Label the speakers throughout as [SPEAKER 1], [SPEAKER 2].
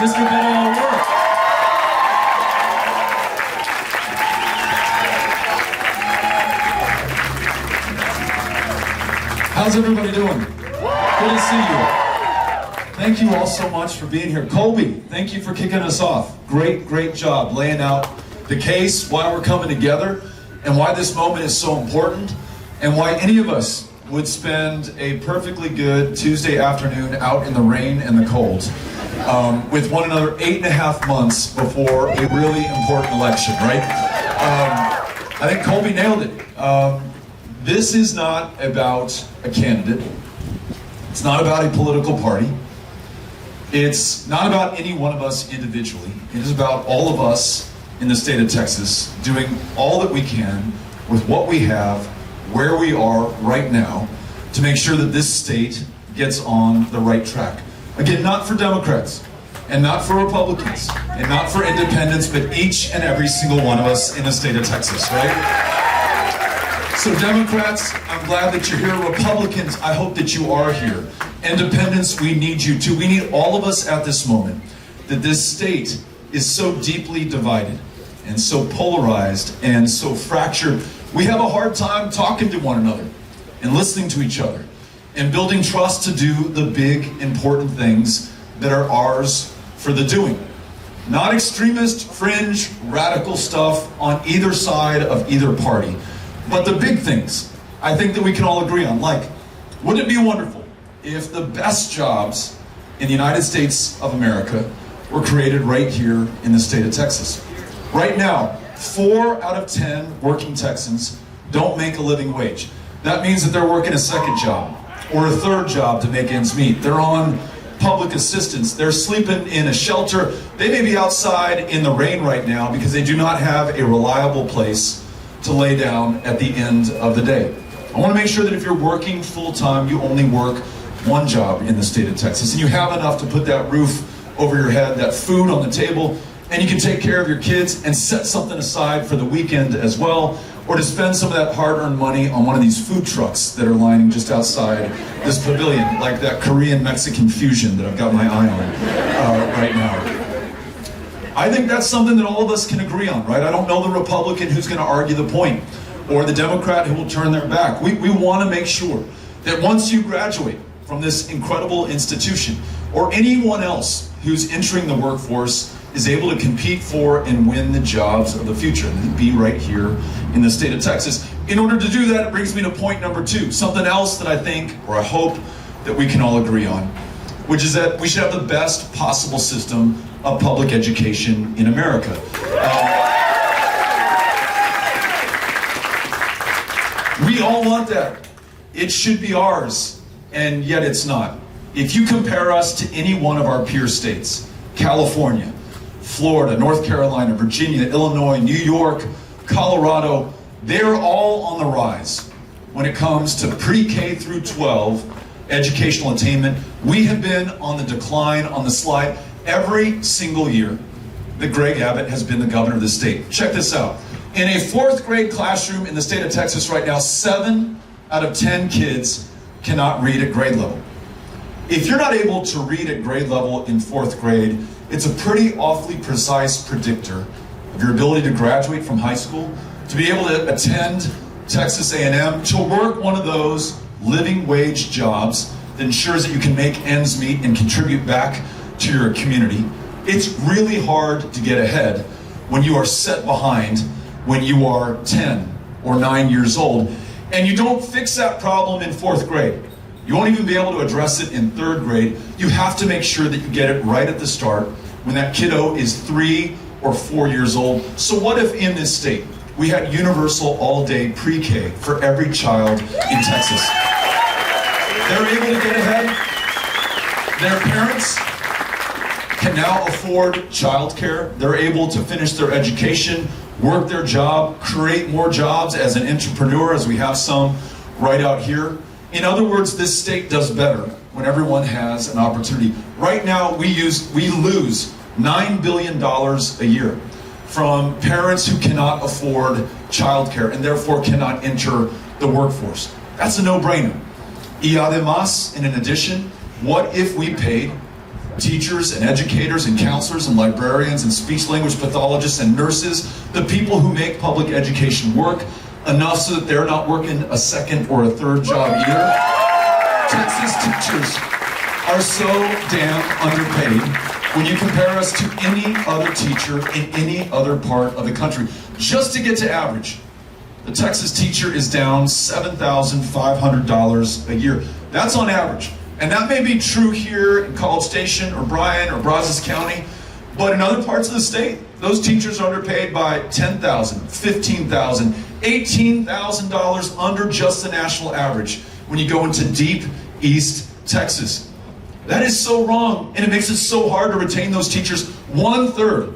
[SPEAKER 1] Mr. Beto O'rourke. How's everybody doing? Good to see you. Thank you all so much for being here. Colby, thank you for kicking us off. Great job laying out the case, why we're coming together, and why this moment is so important, and why any of us would spend a perfectly good Tuesday afternoon out in the rain and the cold with one another 8.5 months before a really important election, right? I think Colby nailed it. This is not about a candidate. It's not about a political party. It's not about any one of us individually. It is about all of us in the state of Texas doing all that we can with what we have, where we are right now, to make sure that this state gets on the right track. Again, not for Democrats, and not for Republicans, and not for independents, but each and every single one of us in the state of Texas, right? So Democrats, I'm glad that you're here. Republicans, I hope that you are here. Independents, we need you too. We need all of us at this moment, that this state is so deeply divided and so polarized and so fractured. We have a hard time talking to one another and listening to each other and building trust to do the big, important things that are ours for the doing. Not extremist, fringe, radical stuff on either side of either party, but the big things I think that we can all agree on. Like, wouldn't it be wonderful if the best jobs in the United States of America were created right here in the state of Texas? Right now, 4 out of 10 working Texans don't make a living wage. That means that they're working a second job or a third job to make ends meet. They're on public assistance. They're sleeping in a shelter. They may be outside in the rain right now because they do not have a reliable place to lay down at the end of the day. I want to make sure that if you're working full-time, you only work one job in the state of Texas, and you have enough to put that roof over your head, that food on the table, and you can take care of your kids and set something aside for the weekend as well, or to spend some of that hard-earned money on one of these food trucks that are lining just outside this pavilion, like that Korean-Mexican fusion that I've got my eye on right now. I think that's something that all of us can agree on, right? I don't know the Republican who's going to argue the point, or the Democrat who will turn their back. We want to make sure that once you graduate from this incredible institution, or anyone else who's entering the workforce is able to compete for and win the jobs of the future, and be right here in the state of Texas. In order to do that, it brings me to point number 2, something else that I think, or I hope, that we can all agree on, which is that we should have the best possible system of public education in America. We all want that. It should be ours, and yet it's not. If you compare us to any one of our peer states, California, Florida, North Carolina, Virginia, Illinois, New York, Colorado, they're all on the rise when it comes to pre-K through 12 educational attainment. We have been on the decline, on the slide, every single year that Greg Abbott has been the governor of the state. Check this out. In a 4th grade classroom in the state of Texas right now, 7 out of 10 kids cannot read at grade level. If you're not able to read at grade level in 4th grade, it's a pretty awfully precise predictor of your ability to graduate from high school, to be able to attend Texas A&M, to work one of those living wage jobs that ensures that you can make ends meet and contribute back to your community. It's really hard to get ahead when you are set behind when you are 10 or 9 years old, and you don't fix that problem in 4th grade. You won't even be able to address it in 3rd grade. You have to make sure that you get it right at the start when that kiddo is 3 or 4 years old. So what if in this state we had universal all-day pre-K for every child in Texas? They're able to get ahead. Their parents can now afford childcare. They're able to finish their education, work their job, create more jobs as an entrepreneur, as we have some right out here. In other words, this state does better when everyone has an opportunity. Right now, we lose $9 billion a year from parents who cannot afford childcare and therefore cannot enter the workforce. That's a no-brainer. Y además, and in addition, what if we paid teachers and educators and counselors and librarians and speech language pathologists and nurses, the people who make public education work, enough so that they're not working a second or a third job either. Texas teachers are so damn underpaid when you compare us to any other teacher in any other part of the country. Just to get to average, the Texas teacher is down $7,500 a year. That's on average. And that may be true here in College Station or Bryan or Brazos County, but in other parts of the state, those teachers are underpaid by $10,000, $15,000, $18,000 under just the national average when you go into deep East Texas. That is so wrong, and it makes it so hard to retain those teachers. 1/3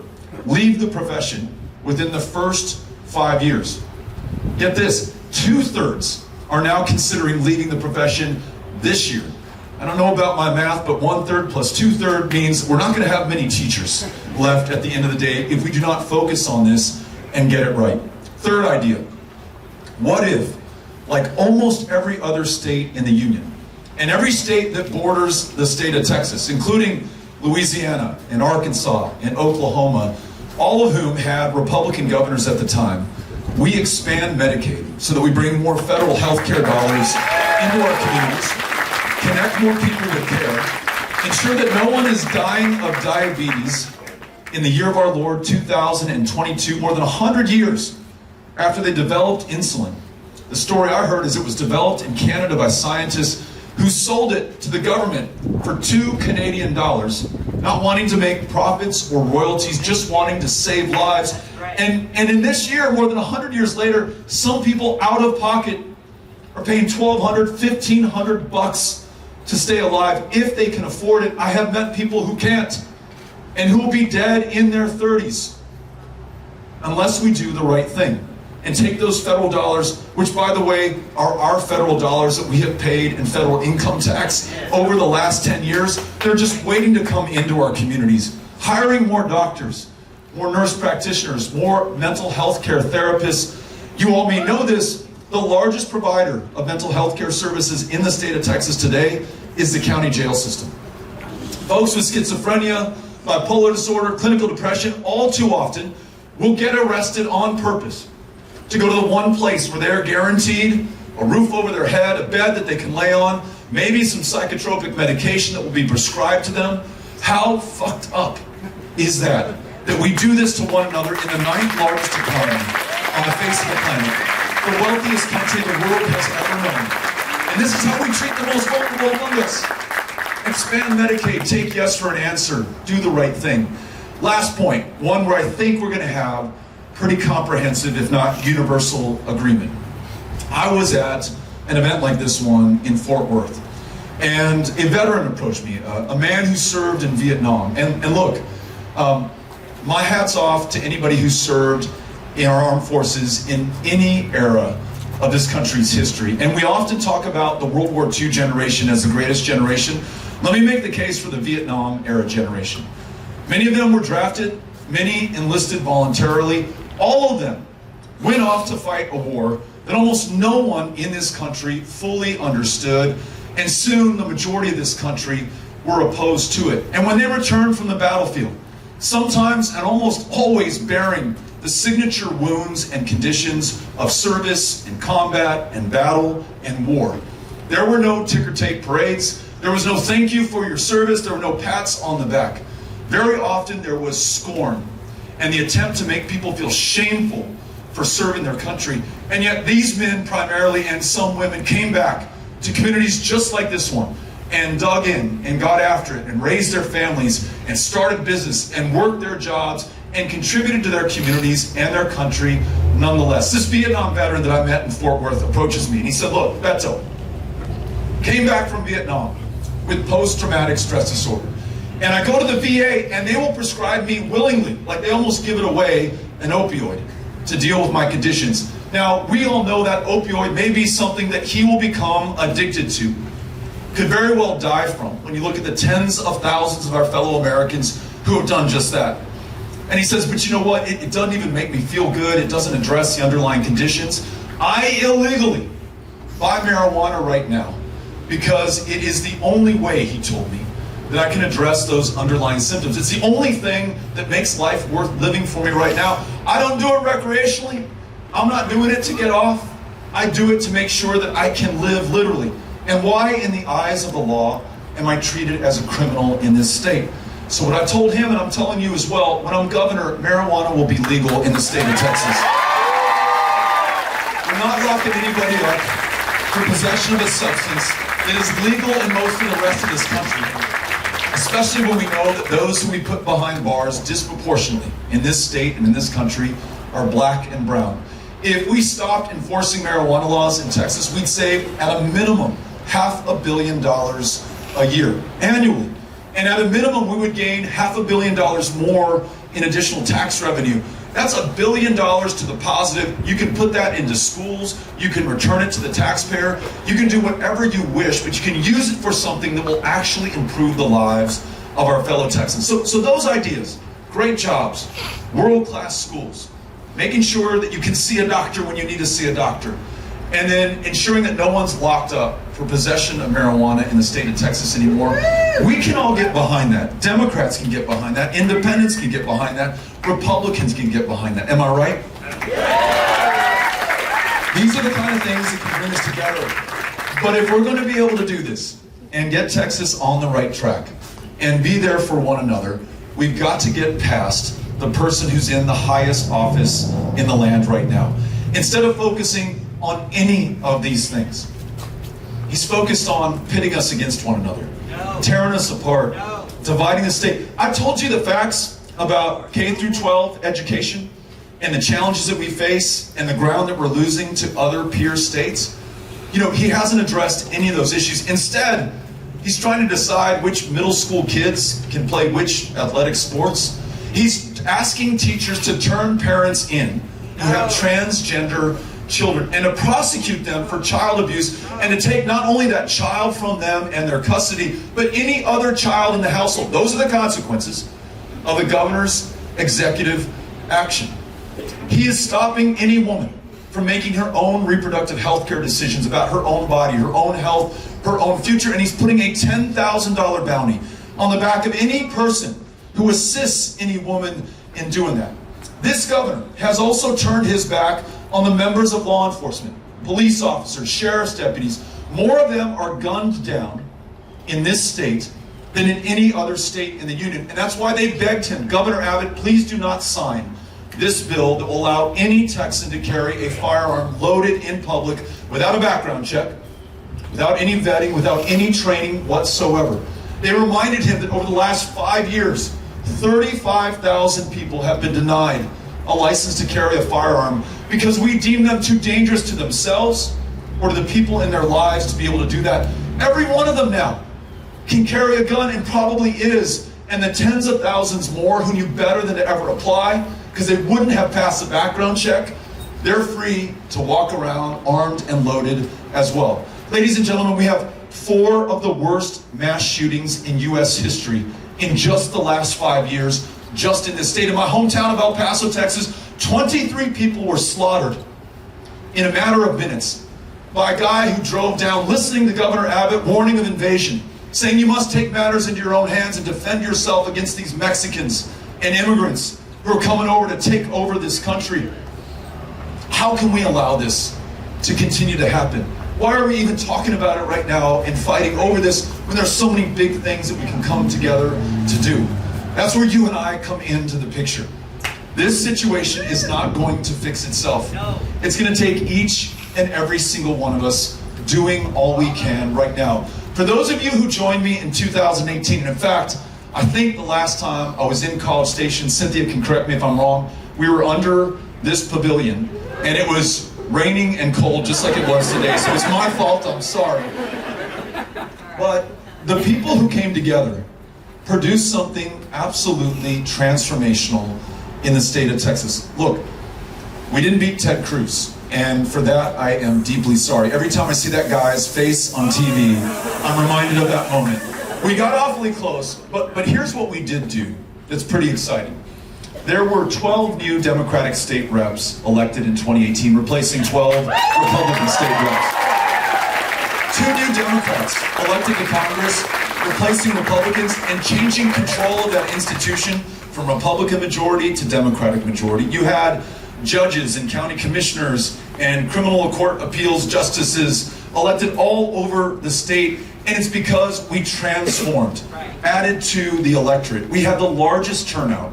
[SPEAKER 1] leave the profession within the first 5 years. Get this, 2/3 are now considering leaving the profession this year. I don't know about my math, but 1/3 plus 2/3 means we're not going to have many teachers left at the end of the day if we do not focus on this and get it right. Third idea, what if, like almost every other state in the union, and every state that borders the state of Texas, including Louisiana and Arkansas and Oklahoma, all of whom had Republican governors at the time, we expand Medicaid so that we bring more federal health care dollars into our communities, connect more people with care, ensure that no one is dying of diabetes in the year of our Lord 2022, more than 100 years after they developed insulin. The story I heard is it was developed in Canada by scientists who sold it to the government for $2 Canadian, not wanting to make profits or royalties, just wanting to save lives. And in this year, more than 100 years later, some people out of pocket are paying $1,200, $1,500 to stay alive if they can afford it. I have met people who can't and who will be dead in their 30s unless we do the right thing and take those federal dollars, which by the way are our federal dollars that we have paid in federal income tax over the last 10 years. They're just waiting to come into our communities, hiring more doctors, more nurse practitioners, more mental health care therapists. You all may know this, the largest provider of mental health care services in the state of Texas today is the county jail system. Folks with schizophrenia, bipolar disorder, clinical depression, all too often will get arrested on purpose to go to the one place where they're guaranteed a roof over their head, a bed that they can lay on, maybe some psychotropic medication that will be prescribed to them. How fucked up is that? That we do this to one another in the 9th largest economy on the face of the planet, the wealthiest country the world has ever known. And this is how we treat the most vulnerable among us. Expand Medicaid, take yes for an answer, do the right thing. Last point, one where I think we're going to have pretty comprehensive, if not universal, agreement. I was at an event like this one in Fort Worth, and a veteran approached me, a man who served in Vietnam. And look, my hat's off to anybody who served in our armed forces in any era of this country's history. And we often talk about the World War II generation as the greatest generation. Let me make the case for the Vietnam era generation. Many of them were drafted, many enlisted voluntarily. All of them went off to fight a war that almost no one in this country fully understood, and soon the majority of this country were opposed to it. And when they returned from the battlefield, sometimes and almost always bearing the signature wounds and conditions of service and combat and battle and war. There were no ticker tape parades. There was no thank you for your service. There were no pats on the back. Very often there was scorn and the attempt to make people feel shameful for serving their country. And yet these men primarily, and some women, came back to communities just like this one and dug in and got after it and raised their families and started business and worked their jobs and contributed to their communities and their country nonetheless. This Vietnam veteran that I met in Fort Worth approaches me and he said, look, Beto, came back from Vietnam with post-traumatic stress disorder. And I go to the VA and they will prescribe me willingly, like they almost give it away, an opioid to deal with my conditions. Now, we all know that opioid may be something that he will become addicted to, could very well die from, when you look at the tens of thousands of our fellow Americans who have done just that. And he says, but you know what, it doesn't even make me feel good, it doesn't address the underlying conditions. I illegally buy marijuana right now because it is the only way, he told me, that I can address those underlying symptoms. It's the only thing that makes life worth living for me right now. I don't do it recreationally. I'm not doing it to get off. I do it to make sure that I can live literally. And why, in the eyes of the law, am I treated as a criminal in this state? So what I told him, and I'm telling you as well, when I'm governor, marijuana will be legal in the state of Texas. We're not locking anybody up for possession of a substance that is legal in most of the rest of this country, especially when we know that those who we put behind bars disproportionately in this state and in this country are black and brown. If we stopped enforcing marijuana laws in Texas, we'd save at a minimum $500 million a year, annually. And at a minimum, we would gain $500 million more in additional tax revenue. That's $1 billion to the positive. You can put that into schools. You can return it to the taxpayer. You can do whatever you wish, but you can use it for something that will actually improve the lives of our fellow Texans. So those ideas, great jobs, world-class schools, making sure that you can see a doctor when you need to see a doctor, and then ensuring that no one's locked up for possession of marijuana in the state of Texas anymore. We can all get behind that. Democrats can get behind that. Independents can get behind that. Republicans can get behind that. Am I right? These are the kind of things that can bring us together. But if we're going to be able to do this and get Texas on the right track and be there for one another, we've got to get past the person who's in the highest office in the land right now. Instead of focusing on any of these things, he's focused on pitting us against one another, tearing us apart, dividing the state. I told you the facts about K through 12 education and the challenges that we face and the ground that we're losing to other peer states. You know, he hasn't addressed any of those issues. Instead, he's trying to decide which middle school kids can play which athletic sports. He's asking teachers to turn parents in who have transgender children and to prosecute them for child abuse and to take not only that child from them and their custody, but any other child in the household. Those are the consequences of the governor's executive action. He is stopping any woman from making her own reproductive health care decisions about her own body, her own health, her own future, and he's putting a $10,000 bounty on the back of any person who assists any woman in doing that. This governor has also turned his back on the members of law enforcement, police officers, sheriff's deputies. More of them are gunned down in this state than in any other state in the union. And that's why they begged him, Governor Abbott, please do not sign this bill that will allow any Texan to carry a firearm loaded in public without a background check, without any vetting, without any training whatsoever. They reminded him that over the last 5 years, 35,000 people have been denied a license to carry a firearm because we deem them too dangerous to themselves or to the people in their lives to be able to do that. Every one of them now can carry a gun and probably is, and the tens of thousands more who knew better than to ever apply because they wouldn't have passed the background check, they're free to walk around armed and loaded as well. Ladies and gentlemen, we have 4 of the worst mass shootings in U.S. history in just the last 5 years, just in this state. In my hometown of El Paso, Texas, 23 people were slaughtered in a matter of minutes by a guy who drove down listening to Governor Abbott warning of invasion, saying you must take matters into your own hands and defend yourself against these Mexicans and immigrants who are coming over to take over this country. How can we allow this to continue to happen? Why are we even talking about it right now and fighting over this when there's so many big things that we can come together to do? That's where you and I come into the picture. This situation is not going to fix itself. It's going to take each and every single one of us doing all we can right now. For those of you who joined me in 2018, and in fact, I think the last time I was in College Station, Cynthia can correct me if I'm wrong, we were under this pavilion, and it was raining and cold just like it was today, so it's my fault, I'm sorry. But the people who came together produced something absolutely transformational in the state of Texas. Look, we didn't beat Ted Cruz, and for that I am deeply sorry. Every time I see that guy's face on TV, I'm reminded of that moment. We got awfully close, but here's what we did do that's pretty exciting. There were 12 new Democratic state reps elected in 2018, replacing 12 Republican state reps. 2 new Democrats elected to Congress replacing Republicans and changing control of that institution from Republican majority to Democratic majority. You had judges and county commissioners and criminal court appeals justices elected all over the state, and it's because we transformed, added to the electorate. We had the largest turnout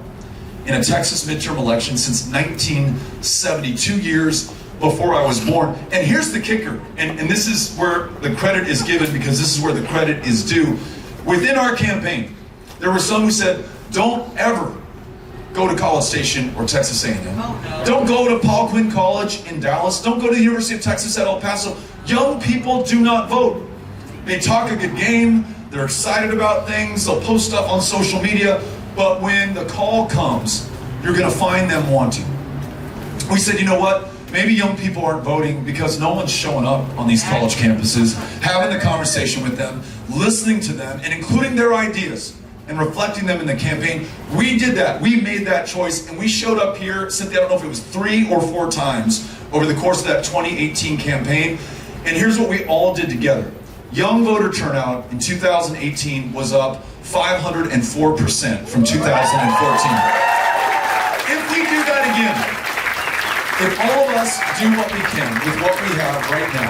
[SPEAKER 1] in a Texas midterm election since 1970, 2 years before I was born. And here's the kicker, and this is where the credit is given, because this is where the credit is due. Within our campaign, there were some who said, don't ever go to College Station or Texas A&M. Oh, no. Don't go to Paul Quinn College in Dallas. Don't go to the University of Texas at El Paso. Young people do not vote. They talk a good game. They're excited about things. They'll post stuff on social media. But when the call comes, you're going to find them wanting. We said, you know what? Maybe young people aren't voting because no one's showing up on these college campuses, having the conversation with them, listening to them, and including their ideas and reflecting them in the campaign. We did that. We made that choice, and we showed up here, Cynthia, I don't know if it was 3 or 4 times over the course of that 2018 campaign. And here's what we all did together. Young voter turnout in 2018 was up 504% from 2014. If we do that again, if all of us do what we can with what we have right now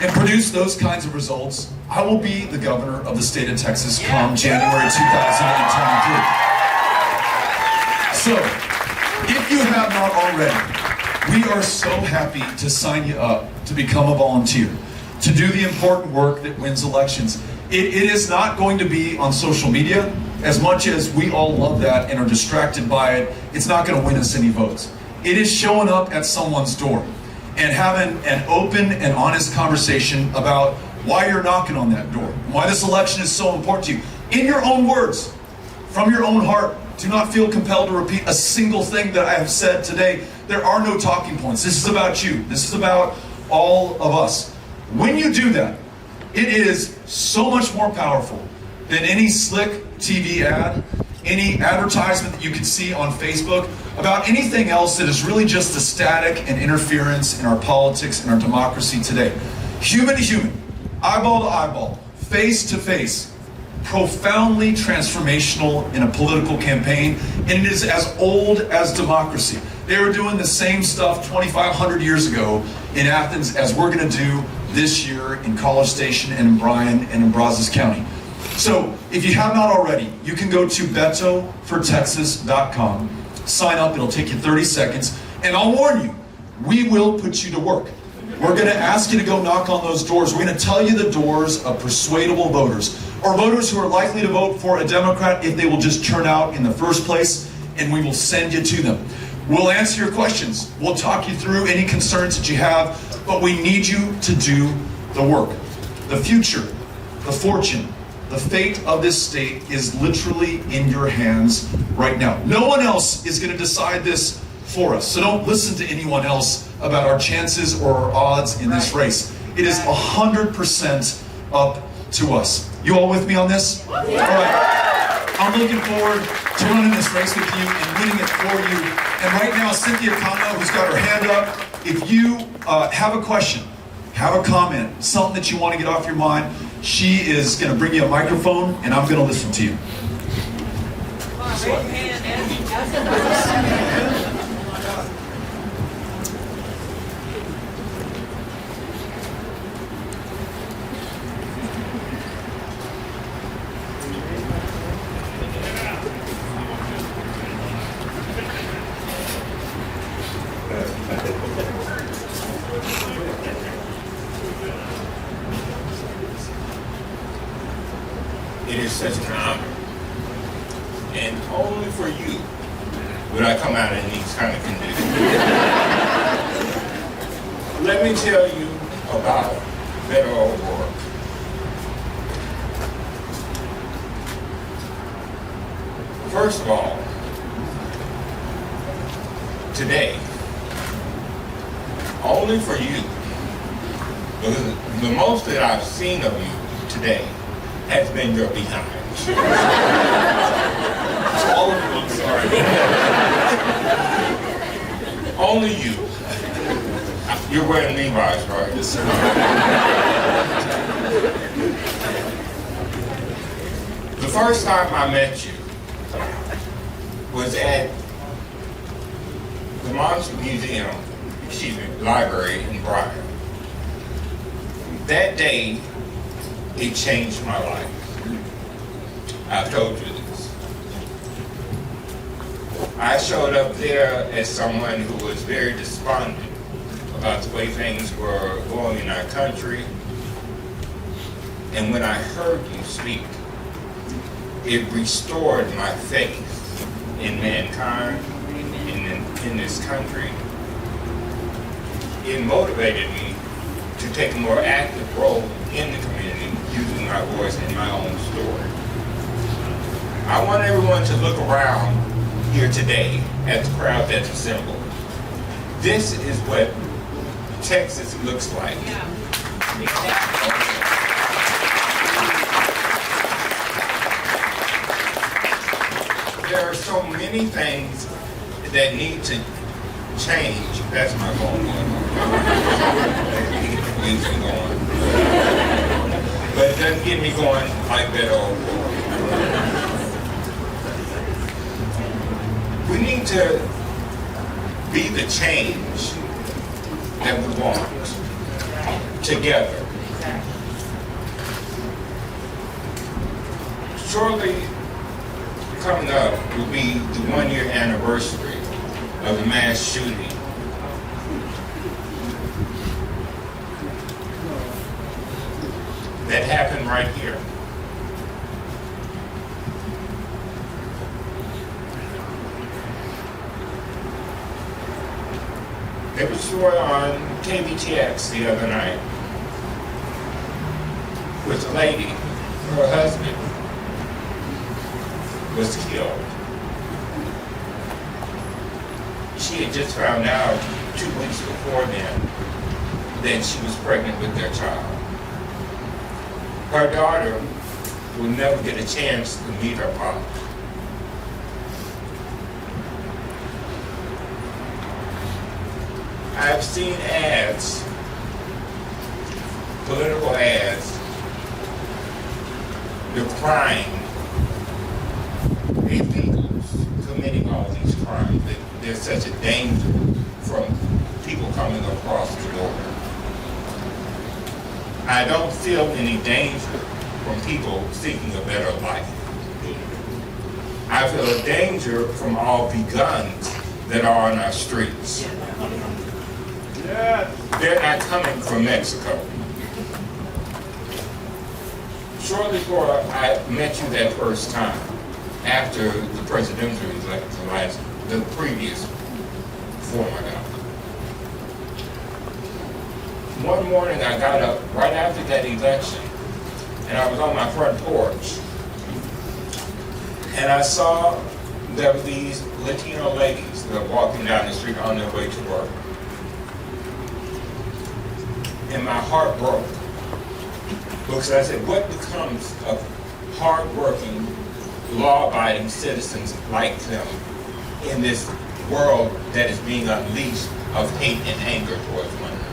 [SPEAKER 1] and produce those kinds of results, I will be the governor of the state of Texas come January 2023. So, if you have not already, we are so happy to sign you up to become a volunteer, to do the important work that wins elections. It is not going to be on social media. As much as we all love that and are distracted by it, it's not going to win us any votes. It is showing up at someone's door and having an open and honest conversation about why you're knocking on that door, why this election is so important to you. In your own words, from your own heart. Do not feel compelled to repeat a single thing that I have said today. There are no talking points. This is about you. This is about all of us. When you do that, it is so much more powerful than any slick TV ad, any advertisement that you can see on Facebook about anything else that is really just a static and interference in our politics and our democracy today. Human to human, eyeball to eyeball, face to face, profoundly transformational in a political campaign, and it is as old as democracy. They were doing the same stuff 2,500 years ago in Athens as we're going to do this year in College Station and in Bryan and in Brazos County. So if you have not already, you can go to betofortexas.com, sign up, it'll take you 30 seconds, and I'll warn you, we will put you to work. We're going to ask you to go knock on those doors. We're going to tell you the doors of persuadable voters, or voters who are likely to vote for a Democrat if they will just turn out in the first place, and we will send you to them. We'll answer your questions. We'll talk you through any concerns that you have, but we need you to do the work. The future, the fortune, the fate of this state is literally in your hands right now. No one else is going to decide this for us. So don't listen to anyone else about our chances or our odds in this race. It is 100% up to us. You all with me on this? All right. I'm looking forward to running this race with you and winning it for you. And right now, Cynthia Kano, who's got her hand up, if you have a question, have a comment, something that you want to get off your mind, she is going to bring you a microphone, and I'm going to listen to you.
[SPEAKER 2] It is such an honor, and only for you would I come out in these kind of conditions. Let me tell you about Beto O'rourke. First of all, today, only for you, because the most that I've seen of you today has been your behind. All of you, I'm sorry. Only you. You're wearing Levi's, right? Yes, sir. first time I met you was at the Monster Museum, library in Bryan. That day, it changed my life. I've told you this. I showed up there as someone who was very despondent about the way things were going in our country. And when I heard you speak, it restored my faith in mankind, in this country. It motivated me to take a more active role in the community, using my voice in my own story. I want everyone to look around here today at the crowd that's assembled. This is what Texas looks like. There are so many things that need to change. That's my phone going on. It keeps me going. But it doesn't get me going like Beto O'rourke. We need to be the change that we want together. Shortly coming up will be the 1-year anniversary of the mass shooting that happened right here. It was shown on KBTX the other night with a lady, her husband was killed. She had just found out 2 weeks before then that she was pregnant with their child. Her daughter will never get a chance to meet her father. I've seen ads, political ads, decrying illegals committing all these crimes. That there's such a danger from people coming across the border. I don't feel any danger from people seeking a better life. I feel a danger from all the guns that are on our streets. They're not coming from Mexico. Shortly before I met you that first time, after the presidential election, the previous form I got. One morning I got up right after that election, and I was on my front porch, and I saw there were these Latino ladies that were walking down the street on their way to work. And my heart broke, because I said, what becomes of hardworking, law-abiding citizens like them in this world that is being unleashed of hate and anger towards one another?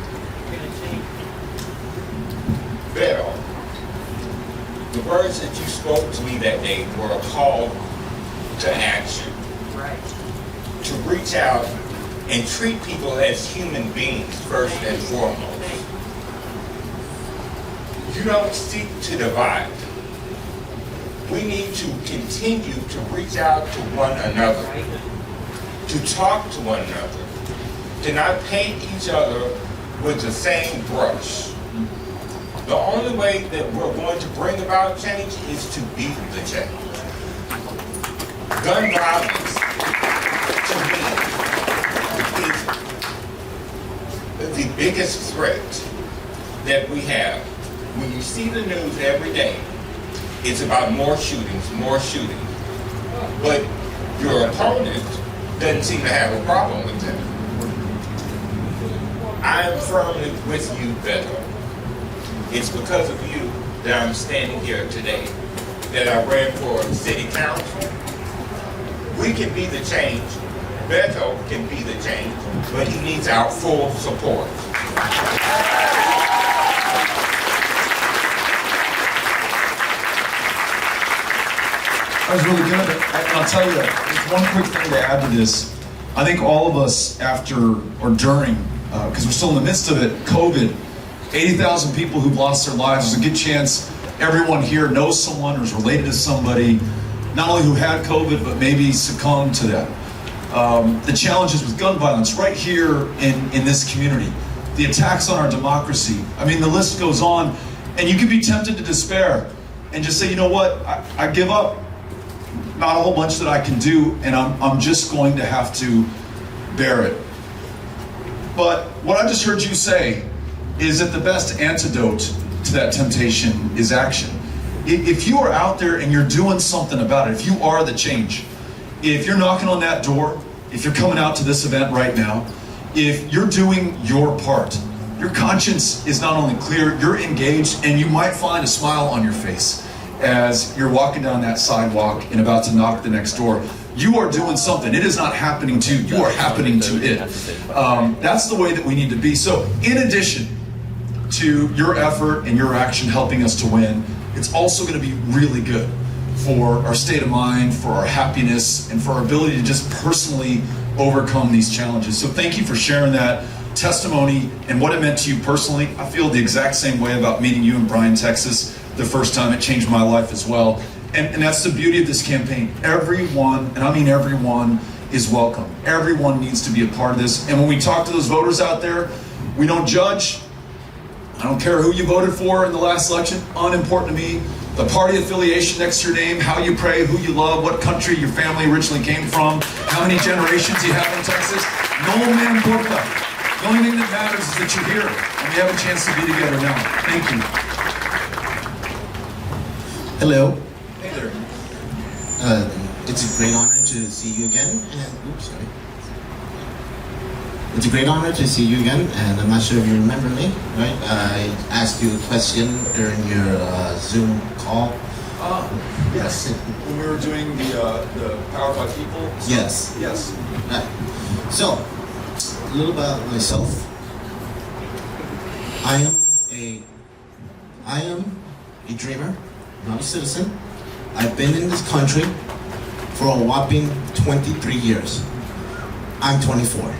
[SPEAKER 2] Beto, the words that you spoke to me that day were a call to action. Right. To reach out and treat people as human beings first and foremost. You don't seek to divide. We need to continue to reach out to one another, to talk to one another, to not paint each other with the same brush. The only way that we're going to bring about change is to be the change. Gun violence, to me, is the biggest threat that we have. When you see the news every day, it's about more shootings, more shootings. But your opponent doesn't seem to have a problem with that. I am firmly with you, Beto. It's because of you that I'm standing here today, that I ran for city council. We can be the change. Beto can be the change, but he needs our full support.
[SPEAKER 1] That was really good. And I'll tell you, just one quick thing to add to this. I think all of us after or during, because we're still in the midst of it, COVID, 80,000 people who've lost their lives. There's a good chance everyone here knows someone or is related to somebody, not only who had COVID, but maybe succumbed to that. The challenges with gun violence right here in this community, the attacks on our democracy. I mean, the list goes on, and you can be tempted to despair and just say, you know what, I give up. Not a whole bunch that I can do, and I'm just going to have to bear it. But what I just heard you say is that the best antidote to that temptation is action. If you are out there and you're doing something about it, if you are the change, if you're knocking on that door, if you're coming out to this event right now, if you're doing your part, your conscience is not only clear, you're engaged, and you might find a smile on your face as you're walking down that sidewalk and about to knock the next door. You are doing something. It is not happening to you, you are happening to it. That's the way that we need to be. So in addition to your effort and your action helping us to win, it's also going to be really good for our state of mind, for our happiness, and for our ability to just personally overcome these challenges. So thank you for sharing that testimony and what it meant to you personally. I feel the exact same way about meeting you in Bryan, Texas. The first time, it changed my life as well. And that's the beauty of this campaign. Everyone, and I mean everyone, is welcome. Everyone needs to be a part of this. And when we talk to those voters out there, we don't judge. I don't care who you voted for in the last election. Unimportant to me. The party affiliation next to your name, how you pray, who you love, what country your family originally came from, how many generations you have in Texas. No me importa. The only thing that matters is that you're here and we have a chance to be together now. Thank you.
[SPEAKER 3] Hello.
[SPEAKER 1] Hey there.
[SPEAKER 3] It's a great honor to see you again. It's a great honor to see you again, and I'm not sure if you remember me, right? I asked you a question during your Zoom call.
[SPEAKER 1] Yes. When we were doing the Power by People.
[SPEAKER 3] Yes.
[SPEAKER 1] Yes.
[SPEAKER 3] Right. So, a little about myself. I am a dreamer. Not a citizen. I've been in this country for a whopping 23 years. I'm 24.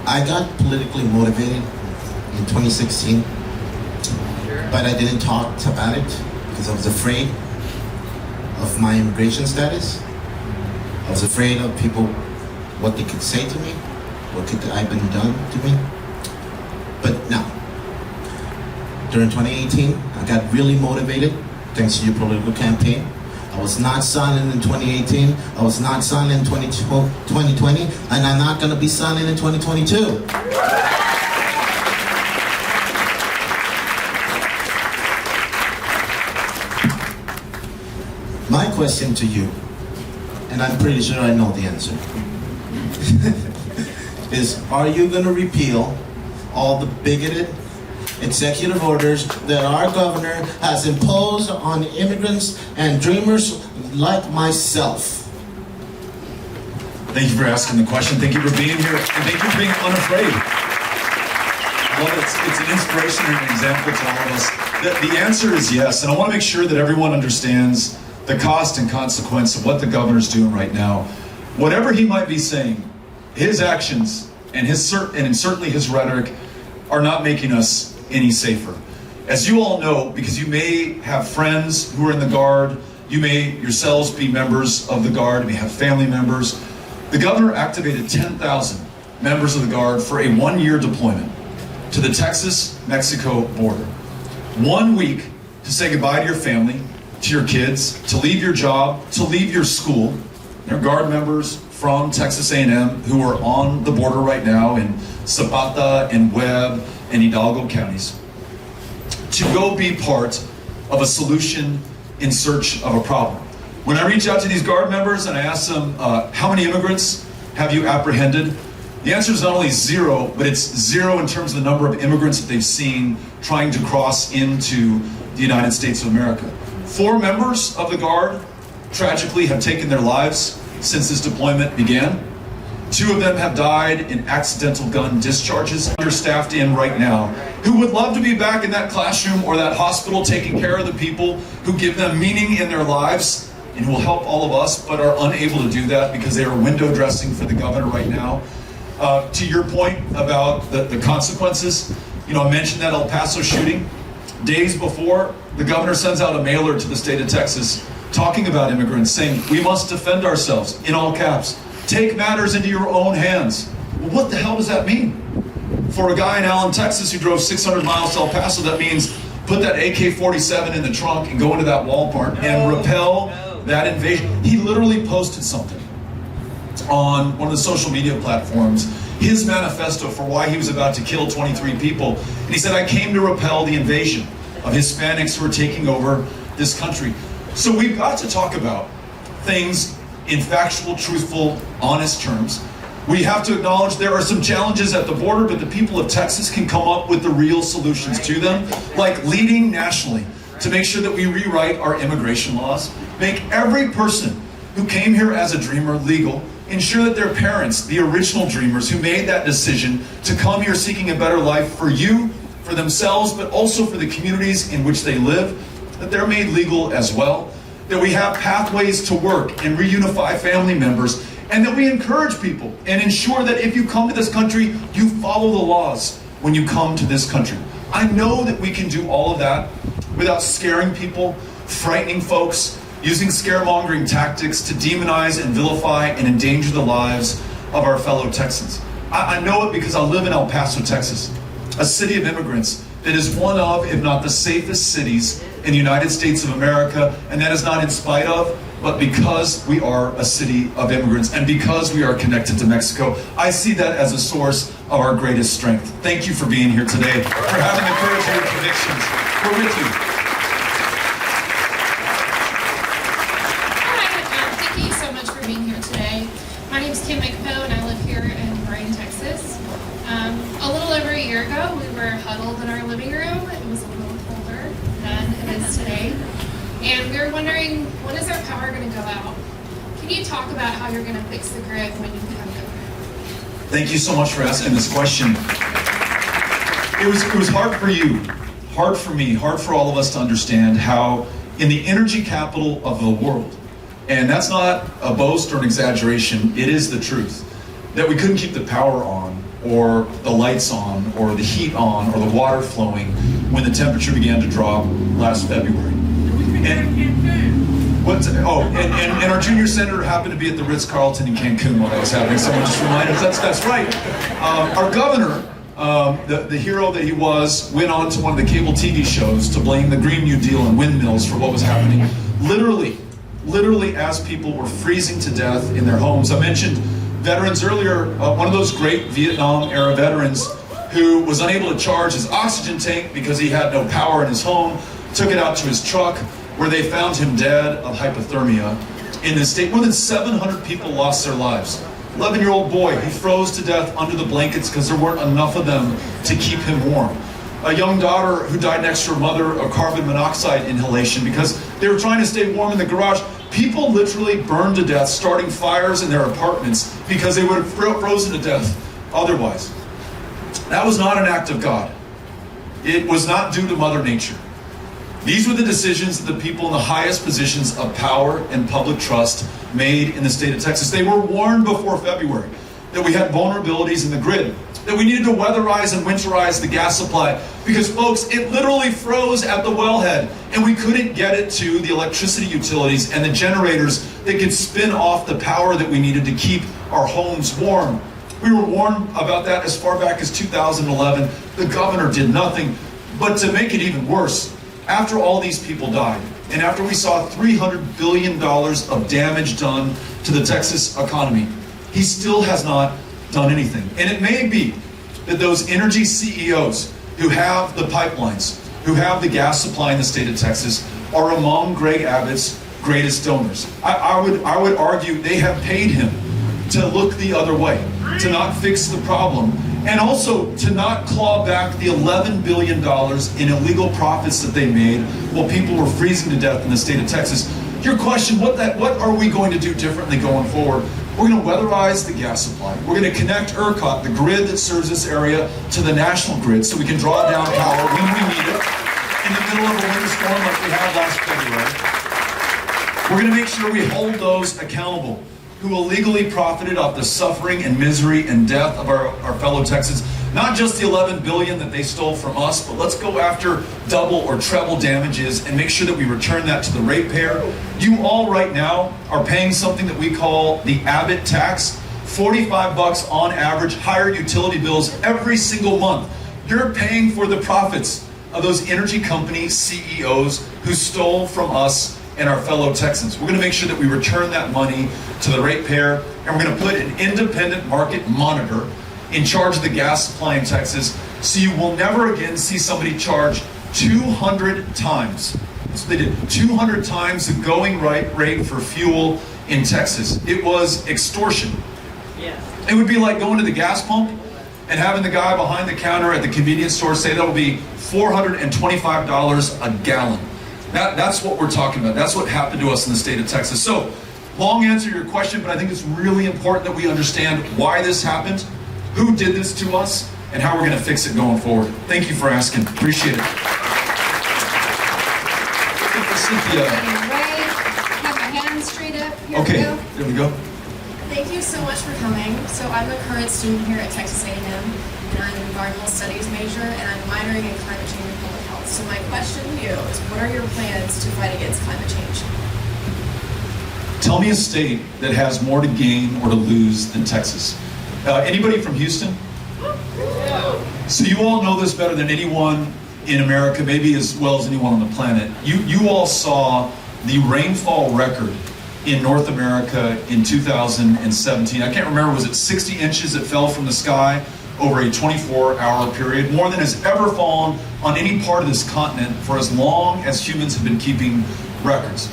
[SPEAKER 3] I got politically motivated in 2016, but I didn't talk about it because I was afraid of my immigration status. I was afraid of people, what they could say to me, what could have been done to me. But now, during 2018, I got really motivated thanks to your political campaign. I was not silent in 2018, I was not silent in 2020, and I'm not going to be silent in 2022. My question to you, and I'm pretty sure I know the answer, is are you going to repeal all the bigoted executive orders that our governor has imposed on immigrants and dreamers like myself?
[SPEAKER 1] Thank you for asking the question. Thank you for being here. And thank you for being unafraid. Well, it's an inspiration and an example to all of us. The answer is yes. And I want to make sure that everyone understands the cost and consequence of what the governor's doing right now. Whatever he might be saying, his actions and certainly his rhetoric are not making us any safer. As you all know, because you may have friends who are in the Guard, you may yourselves be members of the Guard, you may have family members, the governor activated 10,000 members of the Guard for a one-year deployment to the Texas-Mexico border. 1 week to say goodbye to your family, to your kids, to leave your job, to leave your school. There are Guard members from Texas A&M who are on the border right now in Zapata and Webb and Hidalgo counties, to go be part of a solution in search of a problem. When I reach out to these Guard members and I ask them, how many immigrants have you apprehended? The answer is not only zero, but it's zero in terms of the number of immigrants that they've seen trying to cross into the United States of America. 4 members of the Guard, tragically, have taken their lives since this deployment began. 2 of them have died in accidental gun discharges. Understaffed in right now, who would love to be back in that classroom or that hospital taking care of the people who give them meaning in their lives and who will help all of us, but are unable to do that because they are window dressing for the governor right now. To your point about the consequences, I mentioned that El Paso shooting. Days before, the governor sends out a mailer to the state of Texas talking about immigrants, saying, we must defend ourselves, in all caps. Take matters into your own hands. Well, what the hell does that mean? For a guy in Allen, Texas who drove 600 miles to El Paso, that means put that AK-47 in the trunk and go into that Walmart and repel that invasion. He literally posted something on one of the social media platforms, his manifesto for why he was about to kill 23 people. And he said, I came to repel the invasion of Hispanics who are taking over this country. So we've got to talk about things in factual, truthful, honest terms. We have to acknowledge there are some challenges at the border, but the people of Texas can come up with the real solutions to them, like leading nationally to make sure that we rewrite our immigration laws, make every person who came here as a dreamer legal, ensure that their parents, the original dreamers who made that decision to come here seeking a better life for you, for themselves, but also for the communities in which they live, that they're made legal as well, that we have pathways to work and reunify family members, and that we encourage people and ensure that if you come to this country, you follow the laws when you come to this country. I know that we can do all of that without scaring people, frightening folks, using scaremongering tactics to demonize and vilify and endanger the lives of our fellow Texans. I know it because I live in El Paso, Texas, a city of immigrants that is one of, if not the safest cities in the United States of America, and that is not in spite of, but because we are a city of immigrants and because we are connected to Mexico. I see that as a source of our greatest strength. Thank you for being here today, for having the courage of your convictions. We're with you.
[SPEAKER 4] Thank you so much for being here today. My name is Kim McPo, and I live here in Bryan, Texas. A little over a year ago, we were huddled in our living room. It was a little colder than it is today. And we were wondering, when is our power going to go out? Can you talk about how you're going to fix the grid when you become governor?
[SPEAKER 1] Thank you so much for asking this question. It was hard for you, hard for me, hard for all of us to understand how in the energy capital of the world, and that's not a boast or an exaggeration, it is the truth, that we couldn't keep the power on, or the lights on, or the heat on, or the water flowing when the temperature began to drop last February. And our junior senator happened to be at the Ritz-Carlton in Cancun while that was happening. Someone just reminded us, that's right. Our governor, the hero that he was, went on to one of the cable TV shows to blame the Green New Deal and windmills for what was happening. Literally as people were freezing to death in their homes. I mentioned veterans earlier, one of those great Vietnam-era veterans who was unable to charge his oxygen tank because he had no power in his home, took it out to his truck, where they found him dead of hypothermia in this state. More than 700 people lost their lives. 11-year-old boy who froze to death under the blankets because there weren't enough of them to keep him warm. A young daughter who died next to her mother of carbon monoxide inhalation because they were trying to stay warm in the garage. People literally burned to death, starting fires in their apartments because they would have frozen to death otherwise. That was not an act of God. It was not due to Mother Nature. These were the decisions that the people in the highest positions of power and public trust made in the state of Texas. They were warned before February that we had vulnerabilities in the grid, that we needed to weatherize and winterize the gas supply, because folks, it literally froze at the wellhead and we couldn't get it to the electricity utilities and the generators that could spin off the power that we needed to keep our homes warm. We were warned about that as far back as 2011. The governor did nothing. But to make it even worse, after all these people died, and after we saw $300 billion of damage done to the Texas economy, he still has not done anything. And it may be that those energy CEOs who have the pipelines, who have the gas supply in the state of Texas, are among Greg Abbott's greatest donors. I would argue they have paid him to look the other way, to not fix the problem, and also to not claw back the $11 billion in illegal profits that they made while people were freezing to death in the state of Texas. Your question, what are we going to do differently going forward? We're going to weatherize the gas supply. We're going to connect ERCOT, the grid that serves this area, to the national grid so we can draw down power when we need it in the middle of a winter storm like we had last February. We're going to make sure we hold those accountable who illegally profited off the suffering and misery and death of our fellow Texans. Not just the $11 billion that they stole from us, but let's go after double or treble damages and make sure that we return that to the ratepayer. You all right now are paying something that we call the Abbott tax. $45 on average, higher utility bills every single month. You're paying for the profits of those energy company CEOs who stole from us and our fellow Texans. We're going to make sure that we return that money to the ratepayer, and we're going to put an independent market monitor in charge of the gas supply in Texas, so you will never again see somebody charge 200 times. That's what they did. 200 times the going rate for fuel in Texas. It was extortion.
[SPEAKER 5] Yes.
[SPEAKER 1] It would be like going to the gas pump and having the guy behind the counter at the convenience store say that'll be $425 a gallon. That's what we're talking about. That's what happened to us in the state of Texas. So, long answer to your question, but I think it's really important that we understand why this happened, who did this to us, and how we're going to fix it going forward. Thank you for asking. Appreciate it. Cynthia.
[SPEAKER 6] Right, have my hands straight up. Here
[SPEAKER 1] Okay,
[SPEAKER 6] we go.
[SPEAKER 1] there we go.
[SPEAKER 6] Thank you so much for coming. So I'm a current student here at Texas A&M, and I'm an environmental studies major, and I'm minoring in climate change and public health. So my question to you is, what are your plans to fight against climate change?
[SPEAKER 1] Tell me a state that has more to gain or to lose than Texas. Anybody from Houston? So you all know this better than anyone in America, maybe as well as anyone on the planet. You all saw the rainfall record in North America in 2017. I can't remember, was it 60 inches that fell from the sky over a 24-hour period? More than has ever fallen on any part of this continent for as long as humans have been keeping records.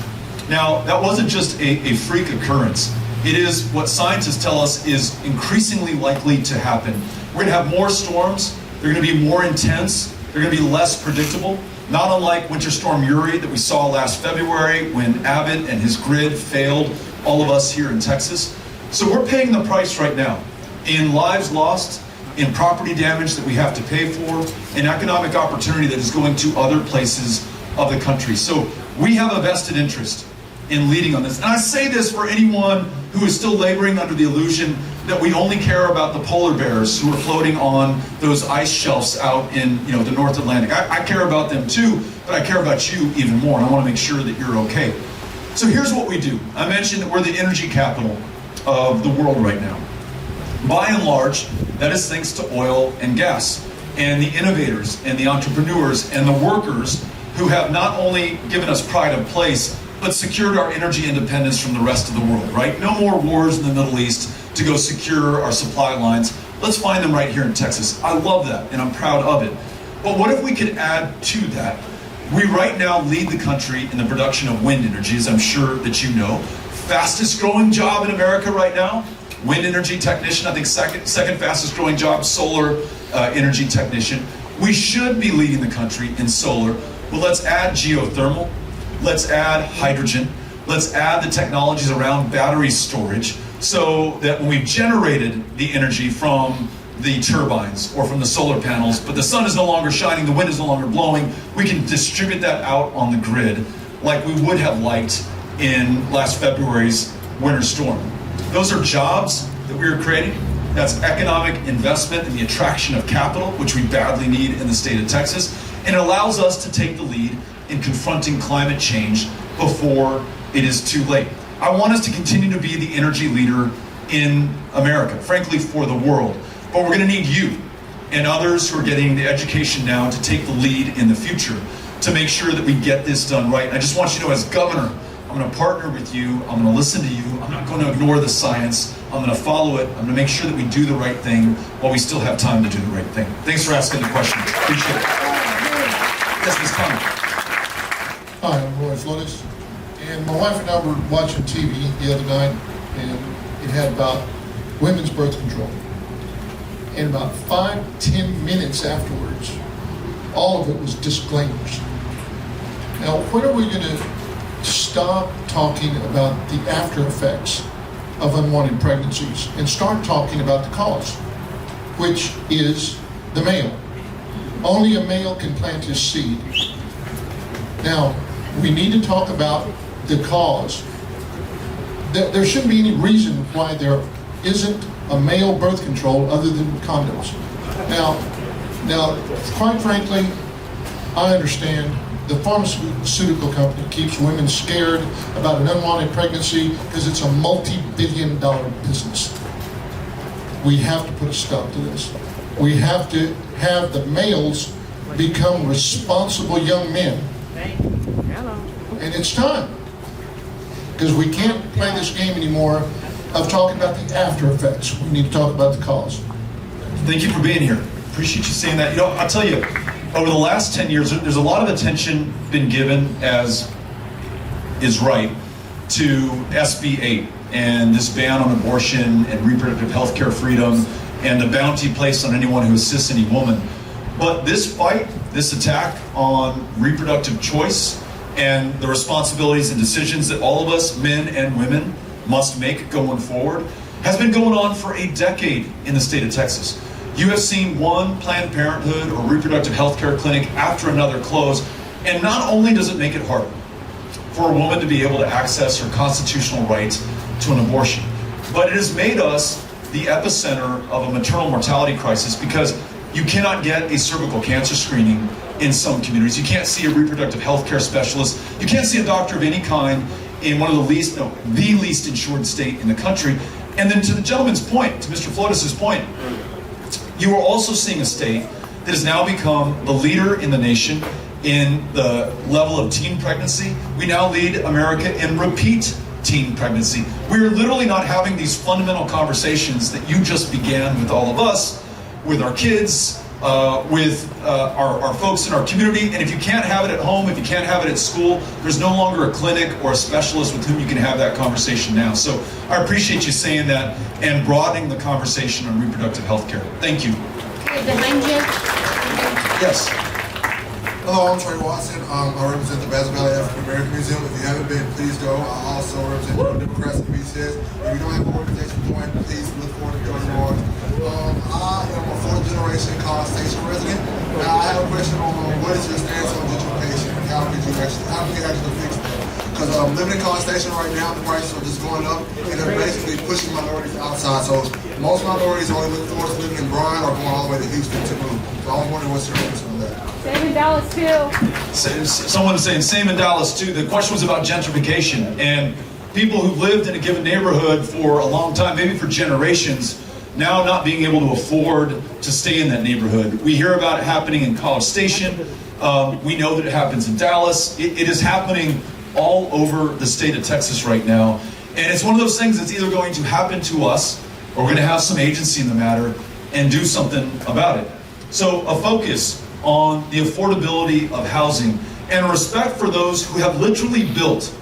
[SPEAKER 1] Now, that wasn't just a freak occurrence. It is what scientists tell us is increasingly likely to happen. We're going to have more storms. They're going to be more intense. They're going to be less predictable. Not unlike Winter Storm Uri that we saw last February when Abbott and his grid failed all of us here in Texas. So we're paying the price right now in lives lost, in property damage that we have to pay for, in economic opportunity that is going to other places of the country. So we have a vested interest in leading on this. And I say this for anyone who is still laboring under the illusion that we only care about the polar bears who are floating on those ice shelves out in the North Atlantic. I care about them too, but I care about you even more, and I want to make sure that you're okay. So here's what we do. I mentioned that we're the energy capital of the world right now. By and large, that is thanks to oil and gas, and the innovators and the entrepreneurs and the workers who have not only given us pride of place, but secured our energy independence from the rest of the world, right? No more wars in the Middle East to go secure our supply lines. Let's find them right here in Texas. I love that, and I'm proud of it. But what if we could add to that? We right now lead the country in the production of wind energy, as I'm sure that you know. Fastest growing job in America right now, wind energy technician. I think second fastest growing job, solar energy technician. We should be leading the country in solar. Well, let's add geothermal. Let's add hydrogen. Let's add the technologies around battery storage so that when we've generated the energy from the turbines or from the solar panels, but the sun is no longer shining, the wind is no longer blowing, we can distribute that out on the grid like we would have liked in last February's winter storm. Those are jobs that we are creating. That's economic investment and the attraction of capital, which we badly need in the state of Texas. And it allows us to take the lead in confronting climate change before it is too late. I want us to continue to be the energy leader in America, frankly, for the world. But we're going to need you and others who are getting the education now to take the lead in the future to make sure that we get this done right. And I just want you to know, as governor, I'm going to partner with you. I'm going to listen to you. I'm not going to ignore the science. I'm going to follow it. I'm going to make sure that we do the right thing while we still have time to do the right thing. Thanks for asking the question. Appreciate it. Yes, Ms. Connor.
[SPEAKER 7] Hi, I'm Roy Flores, and my wife and I were watching TV the other night, and it had about women's birth control. And about 5-10 minutes afterwards, all of it was disclaimers. Now, when are we going to stop talking about the after effects of unwanted pregnancies and start talking about the cause, which is the male. Only a male can plant his seed. Now, we need to talk about the cause. There shouldn't be any reason why there isn't a male birth control other than condoms. Now, quite frankly, I understand the pharmaceutical company keeps women scared about an unwanted pregnancy because it's a multi-billion-dollar business. We have to put a stop to this. We have to have the males become responsible young men. And it's time. Because we can't play this game anymore of talking about the after effects. We need to talk about the cause.
[SPEAKER 1] Thank you for being here. Appreciate you saying that. You know, I'll tell you, over the last 10 years, there's a lot of attention been given, as is right, to SB 8 and this ban on abortion and reproductive health care freedom and the bounty placed on anyone who assists any woman. But this fight, this attack on reproductive choice and the responsibilities and decisions that all of us, men and women, must make going forward, has been going on for a decade in the state of Texas. You have seen one Planned Parenthood or reproductive health care clinic after another close, and not only does it make it harder for a woman to be able to access her constitutional right to an abortion, but it has made us the epicenter of a maternal mortality crisis because you cannot get a cervical cancer screening in some communities. You can't see a reproductive health care specialist. You can't see a doctor of any kind in one of the least insured state in the country. And then to the gentleman's point, to Mr. Flotus's point, you are also seeing a state that has now become the leader in the nation in the level of teen pregnancy. We now lead America in repeat teen pregnancy. We are literally not having these fundamental conversations that you just began with all of us, with our kids, with our folks in our community. And if you can't have it at home, if you can't have it at school, there's no longer a clinic or a specialist with whom you can have that conversation now. So I appreciate you saying that and broadening the conversation on reproductive health care. Thank you.
[SPEAKER 5] Okay, behind you.
[SPEAKER 1] Yes.
[SPEAKER 8] Hello, I'm Trey Watson. I represent the Bass Valley African American Museum. If you haven't been, please go. I also represent the Democrats and BCS. If you don't have an organization join, please look forward to joining ours. I am a fourth generation College Station resident. Now I have a question on what is your stance on gentrification and how can you actually fix that? Because living in College Station right now, the prices are just going up and they're basically pushing minorities outside. So most minorities only look forward to living in Bryan or going all the way to Houston to move. So I was wondering what's your answer on that?
[SPEAKER 5] Same in Dallas too.
[SPEAKER 1] Someone saying same in Dallas too. The question was about gentrification and people who've lived in a given neighborhood for a long time, maybe for generations, now not being able to afford to stay in that neighborhood. We hear about it happening in College Station. We know that it happens in Dallas. It is happening all over the state of Texas right now. And it's one of those things that's either going to happen to us or we're going to have some agency in the matter and do something about it. So a focus on the affordability of housing and respect for those who have literally built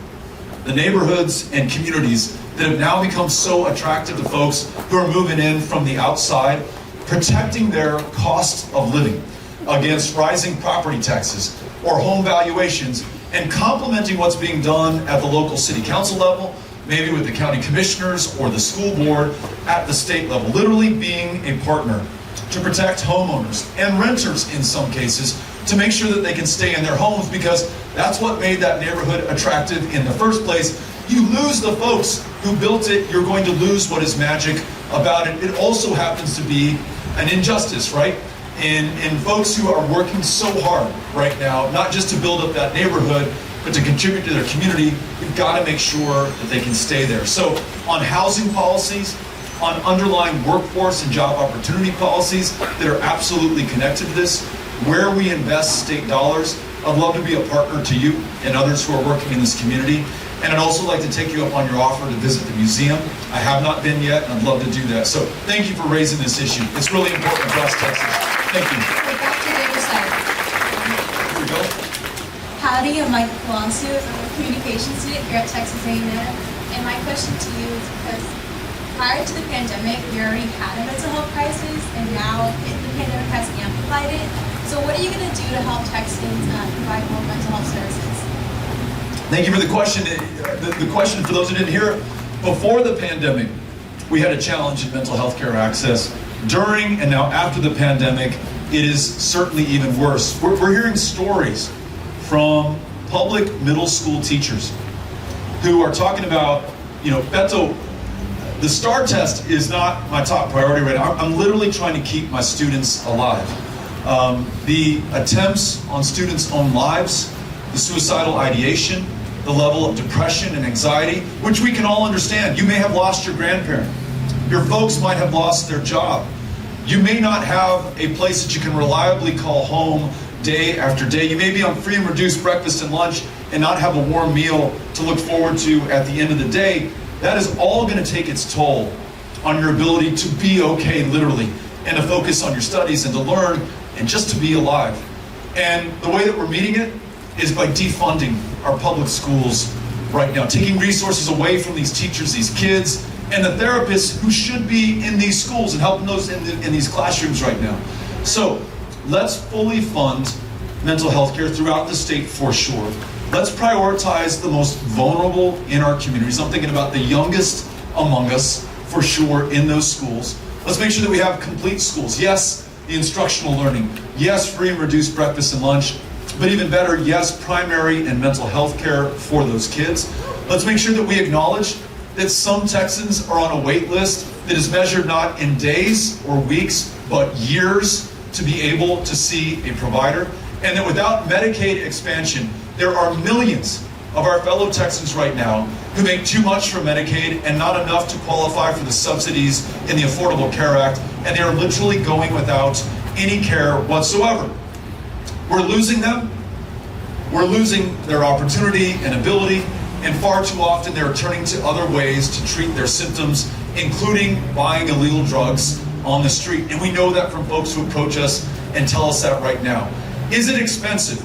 [SPEAKER 1] the neighborhoods and communities that have now become so attractive to folks who are moving in from the outside, protecting their cost of living against rising property taxes or home valuations, and complementing what's being done at the local city council level, maybe with the county commissioners or the school board at the state level, literally being a partner to protect homeowners and renters in some cases to make sure that they can stay in their homes, because that's what made that neighborhood attractive in the first place. You lose the folks who built it, you're going to lose what is magic about it. It also happens to be an injustice, right? In folks who are working so hard right now, not just to build up that neighborhood, but to contribute to their community. We've got to make sure that they can stay there. So on housing policies, on underlying workforce and job opportunity policies that are absolutely connected to this, where we invest state dollars, I'd love to be a partner to you and others who are working in this community. And I'd also like to take you up on your offer to visit the museum. I have not been yet, and I'd love to do that. So thank you for raising this issue. It's really important for us, Texas. Thank you.
[SPEAKER 5] We're back to the other side.
[SPEAKER 1] Here we go.
[SPEAKER 9] Howdy, I'm Michael Colonsu. I'm a communications student here at Texas A&M. And my question to you is because prior to the pandemic, we already had a mental health crisis, and now the pandemic has amplified it. So what are you going to do to help Texans provide more mental health services?
[SPEAKER 1] Thank you for the question. The question, for those who didn't hear it, Before the pandemic, we had a challenge in mental health care access. During and now after the pandemic, it is certainly even worse. We're hearing stories from public middle school teachers who are talking about, Beto, the STAR test is not my top priority right now. I'm literally trying to keep my students alive. The attempts on students' own lives, the suicidal ideation, the level of depression and anxiety, which we can all understand. You may have lost your grandparent. Your folks might have lost their job. You may not have a place that you can reliably call home day after day. You may be on free and reduced breakfast and lunch and not have a warm meal to look forward to at the end of the day. That is all going to take its toll on your ability to be okay, literally, and to focus on your studies and to learn and just to be alive. And the way that we're meeting it is by defunding our public schools right now, taking resources away from these teachers, these kids, and the therapists who should be in these schools and helping those in these classrooms right now. So let's fully fund mental health care throughout the state for sure. Let's prioritize the most vulnerable in our communities. I'm thinking about the youngest among us for sure in those schools. Let's make sure that we have complete schools. Yes, the instructional learning. Yes, free and reduced breakfast and lunch. But even better, yes, primary and mental health care for those kids. Let's make sure that we acknowledge that some Texans are on a wait list that is measured not in days or weeks, but years to be able to see a provider. And that without Medicaid expansion, there are millions of our fellow Texans right now who make too much from Medicaid and not enough to qualify for the subsidies in the Affordable Care Act, and they are literally going without any care whatsoever. We're losing them. We're losing their opportunity and ability, and far too often they're turning to other ways to treat their symptoms, including buying illegal drugs on the street. And we know that from folks who approach us and tell us that right now. Is it expensive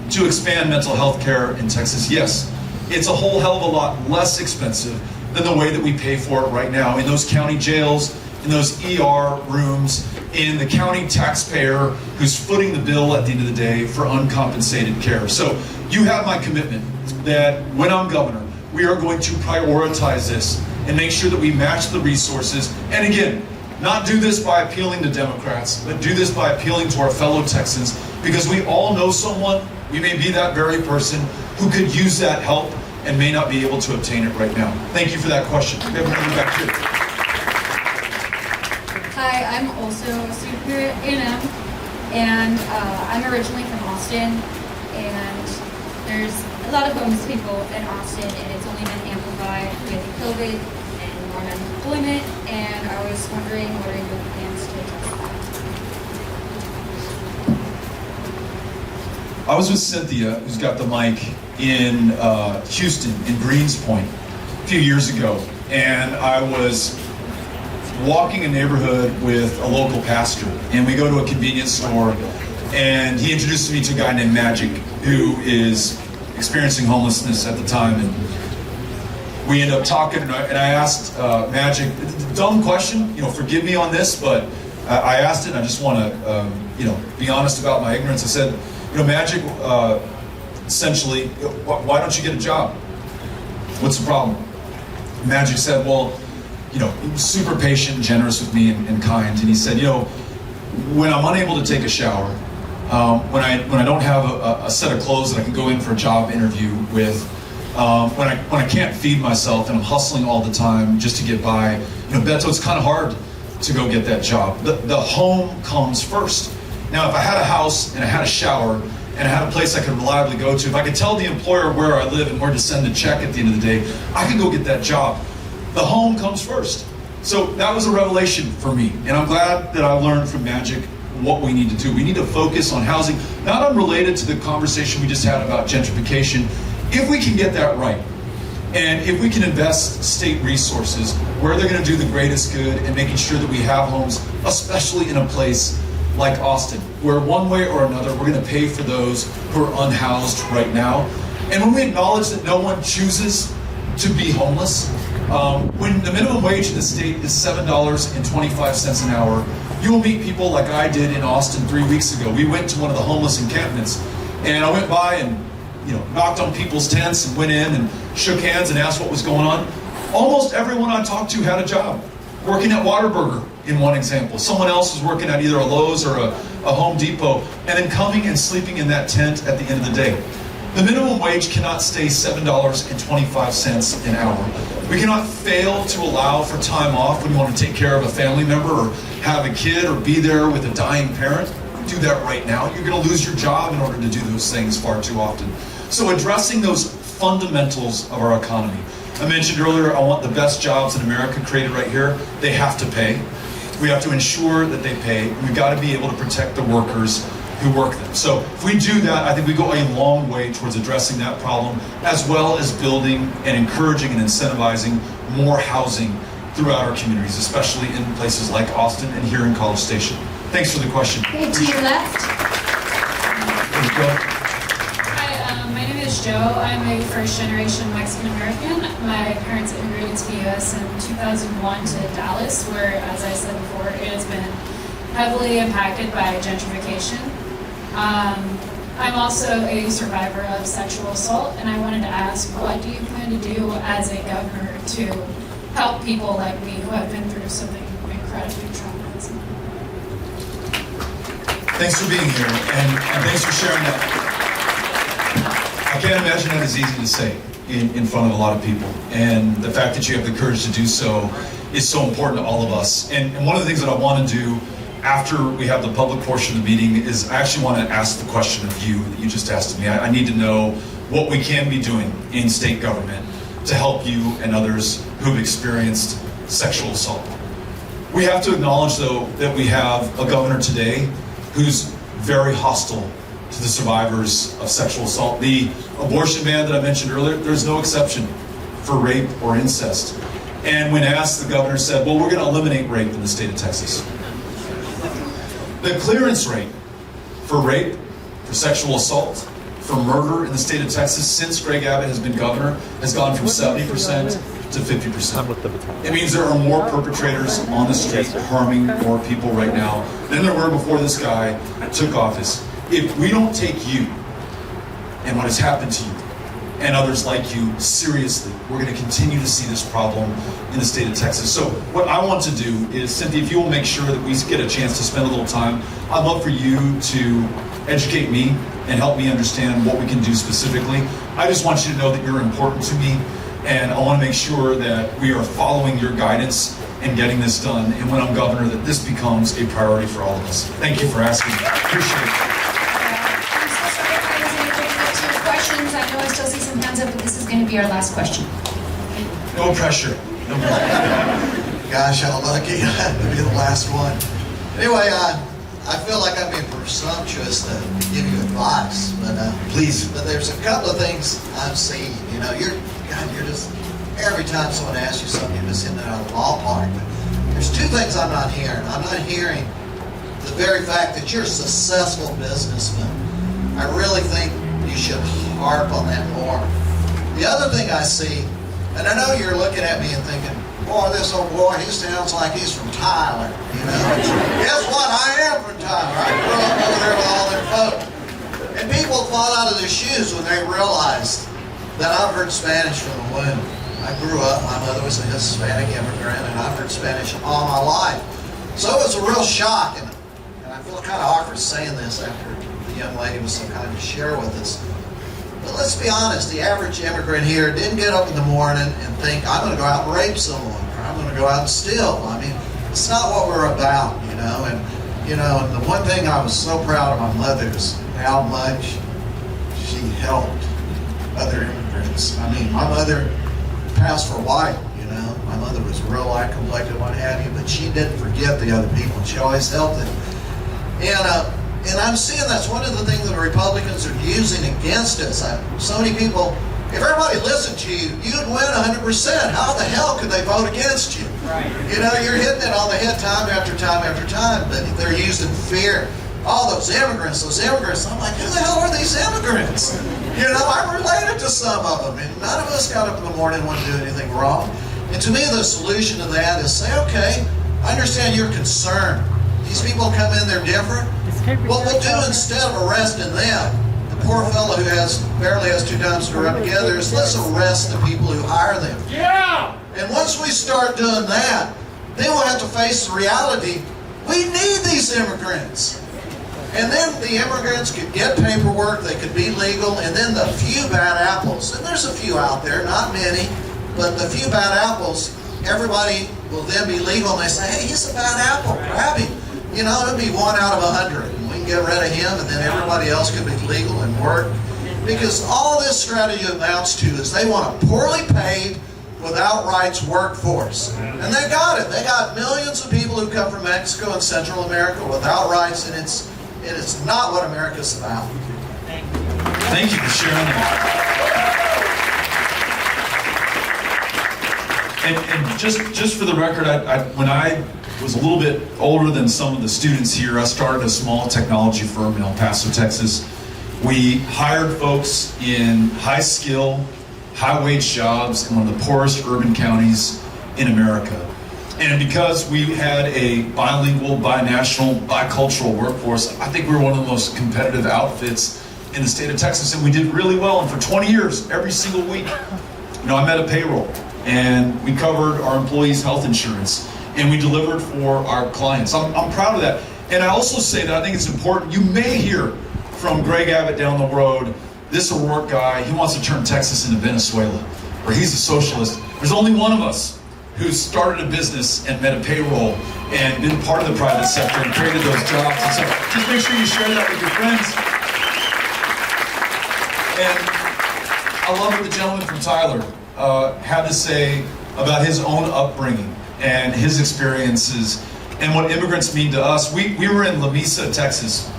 [SPEAKER 1] to expand mental health care in Texas? Yes. It's a whole hell of a lot less expensive than the way that we pay for it right now in those county jails, in those ER rooms, in the county taxpayer who's footing the bill at the end of the day for uncompensated care. So you have my commitment that when I'm governor, we are going to prioritize this and make sure that we match the resources. And again, not do this by appealing to Democrats, but do this by appealing to our fellow Texans, because we all know someone, we may be that very person, who could use that help and may not be able to obtain it right now. Thank you for that question. We have another back here.
[SPEAKER 10] Hi, I'm also a student here at A&M, and I'm originally from Austin, and there's a lot of homeless people in Austin, and it's only been amplified with COVID and more unemployment, and I was wondering what are your plans to address that?
[SPEAKER 1] I was with Cynthia, who's got the mic, in Houston, in Greens Point, a few years ago, and I was walking a neighborhood with a local pastor, and we go to a convenience store, and he introduced me to a guy named Magic, who is experiencing homelessness at the time, and we ended up talking, and I asked Magic, dumb question, forgive me on this, but I asked it, and I just want to, be honest about my ignorance. I said, Magic, essentially, why don't you get a job? What's the problem? Magic said, well, he was super patient and generous with me and kind. And he said, when I'm unable to take a shower, when I don't have a set of clothes that I can go in for a job interview with, when I can't feed myself and I'm hustling all the time just to get by, Beto, it's kind of hard to go get that job. The home comes first. Now, if I had a house and I had a shower and I had a place I could reliably go to, if I could tell the employer where I live and where to send a check at the end of the day, I could go get that job. The home comes first. So that was a revelation for me. And I'm glad that I learned from Magic what we need to do. We need to focus on housing, not unrelated to the conversation we just had about gentrification. If we can get that right, and if we can invest state resources where they're going to do the greatest good and making sure that we have homes, especially in a place like Austin, where one way or another we're going to pay for those who are unhoused right now. And when we acknowledge that no one chooses to be homeless, when the minimum wage in the state is $7.25 an hour, you will meet people like I did in Austin 3 weeks ago. We went to one of the homeless encampments, and I went by and knocked on people's tents and went in and shook hands and asked what was going on. Almost everyone I talked to had a job. Working at Whataburger, in one example. Someone else was working at either a Lowe's or a Home Depot, and then coming and sleeping in that tent at the end of the day. The minimum wage cannot stay $7.25 an hour. We cannot fail to allow for time off when you want to take care of a family member or have a kid or be there with a dying parent. Do that right now. You're going to lose your job in order to do those things far too often. So addressing those fundamentals of our economy. I mentioned earlier, I want the best jobs in America created right here. They have to pay. We have to ensure that they pay. We've got to be able to protect the workers who work them. So if we do that, I think we go a long way towards addressing that problem, as well as building and encouraging and incentivizing more housing throughout our communities, especially in places like Austin and here in College Station. Thanks for the question.
[SPEAKER 5] Okay, to your left.
[SPEAKER 1] There you go.
[SPEAKER 11] Hi, my name is Joe. I'm a first-generation Mexican-American. My parents immigrated to the U.S. in 2001 to Dallas, where, as I said before, it has been heavily impacted by gentrification. I'm also a survivor of sexual assault, and I wanted to ask, what do you plan to do as a governor to help people like me who have been through something incredibly traumatizing?
[SPEAKER 1] Thanks for being here, and thanks for sharing that. I can't imagine that is easy to say in front of a lot of people, and the fact that you have the courage to do so is so important to all of us. And one of the things that I want to do after we have the public portion of the meeting is I actually want to ask the question of you that you just asked of me. I need to know what we can be doing in state government to help you and others who've experienced sexual assault. We have to acknowledge, though, that we have a governor today who's very hostile to the survivors of sexual assault. The abortion ban that I mentioned earlier, there's no exception for rape or incest. And when asked, the governor said, well, we're going to eliminate rape in the state of Texas. The clearance rate for rape, for sexual assault, for murder in the state of Texas since Greg Abbott has been governor has gone from 70% to 50%. It means there are more perpetrators on the street harming more people right now than there were before this guy took office. If we don't take you and what has happened to you and others like you seriously, we're going to continue to see this problem in the state of Texas. So what I want to do is, Cynthia, if you will make sure that we get a chance to spend a little time, I'd love for you to educate me and help me understand what we can do specifically. I just want you to know that you're important to me, and I want to make sure that we are following your guidance and getting this done, and when I'm governor, that this becomes a priority for all of us. Thank you for asking. Appreciate it.
[SPEAKER 6] Questions. I know I still see some hands up, but this is going to be our last question.
[SPEAKER 1] No pressure. No pressure.
[SPEAKER 12] Gosh, how lucky to be the last one. Anyway, I feel like I'm being presumptuous to give you advice, but
[SPEAKER 1] please.
[SPEAKER 12] But there's a couple of things I've seen. You know, you're just every time someone asks you something, you're just hitting it out of the ballpark. But there's two things I'm not hearing. I'm not hearing the very fact that you're a successful businessman. I really think you should harp on that more. The other thing I see, and I know you're looking at me and thinking, boy, this old boy, he sounds like he's from Tyler, you know. Guess what? I am from Tyler. I grew up over there with all their folk. And people fall out of their shoes when they realize that I've heard Spanish from the womb. I grew up, my mother was a Hispanic immigrant, and I've heard Spanish all my life. So it was a real shock, and I feel kind of awkward saying this after the young lady was so kind to share with us. But let's be honest, the average immigrant here didn't get up in the morning and think, I'm going to go out and rape someone, or I'm going to go out and steal. I mean, it's not what we're about, you know. And, you know, the one thing I was so proud of my mother is how much she helped other immigrants. I mean, my mother passed for white, you know. My mother was real light complected, what have you, but she didn't forget the other people, and she always helped them. And I'm seeing that's one of the things that the Republicans are using against us. So many people, if everybody listened to you, you'd win 100%. How the hell could they vote against you? Right. You know, you're hitting it on the head time after time after time, but they're using fear. All those immigrants. I'm like, who the hell are these immigrants? You know, I'm related to some of them, and none of us got up in the morning and want to do anything wrong. And to me, the solution to that is say, okay, I understand your concern. These people come in, they're different. What we'll do instead of arresting them, the poor fellow who barely has two dimes to rub together, is let's arrest the people who hire them. Yeah! And once we start doing that, then we'll have to face the reality, we need these immigrants. And then the immigrants could get paperwork, they could be legal, and then the few bad apples, and there's a few out there, not many, but the few bad apples, everybody will then be legal, and they say, hey, he's a bad apple, grab him. You know, it'll be 1 out of 100, and we can get rid of him, and then everybody else could be legal and work. Because all this strategy amounts to is they want a poorly paid, without rights workforce. And they got it. They got millions of people who come from Mexico and Central America without rights, and it's not what America's about.
[SPEAKER 1] Thank you for sharing that. And just for the record, when I was a little bit older than some of the students here, I started a small technology firm in El Paso, Texas. We hired folks in high-skill, high-wage jobs in one of the poorest urban counties in America. And because we had a bilingual, binational, bicultural workforce, I think we were one of the most competitive outfits in the state of Texas, and we did really well. And for 20 years, every single week, I met a payroll, and we covered our employees' health insurance, and we delivered for our clients. I'm proud of that. And I also say that I think it's important. You may hear from Greg Abbott down the road, this O'Rourke guy, he wants to turn Texas into Venezuela, or he's a socialist. There's only one of us who's started a business and met a payroll and been part of the private sector and created those jobs. And so just make sure you share that with your friends. And I love what the gentleman from Tyler had to say about his own upbringing and his experiences and what immigrants mean to us. We were in La Mesa, Texas,